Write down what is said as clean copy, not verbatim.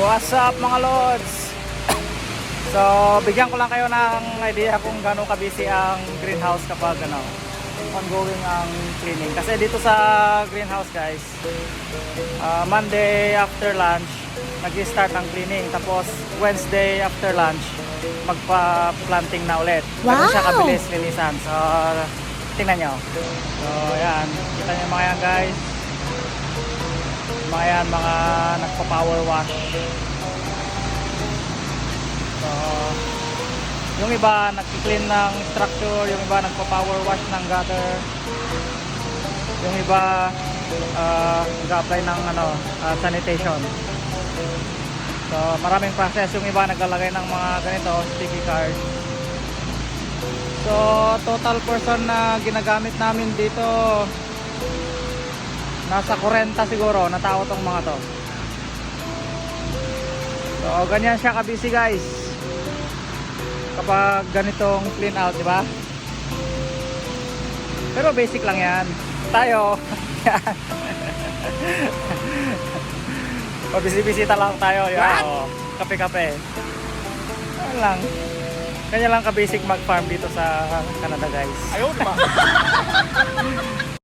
What's up mga lods? So bigyan ko lang kayo ng idea kung gaano ka-busy ang greenhouse kapag ongoing ang cleaning. Kasi dito sa greenhouse guys, Monday after lunch nag-start ang cleaning. Tapos Wednesday after lunch magpa-planting na ulit. Ganun siya kabilis linisan. So tingnan nyo. So ayan, kita nyo mga yan guys. Mga yan, mga nagpa-power wash. So, yung iba nagki-clean ng structure, yung iba nagpa-power wash ng gutter. Yung iba nag-apply ng sanitation. So, maraming process. Yung iba naglalagay ng mga ganito, sticky card. So, total person na ginagamit namin dito nasa 40 siguro na tao tong mga to. So ganyan siya ka-busy guys kapag ganitong clean out, di ba? Pero basic lang yan. Tayo pabisi-bisita lang tayo. Yan, kape-kape. Ganyan lang. Ganyan lang ka-basic mag-farm dito sa Canada guys. Ayun pa.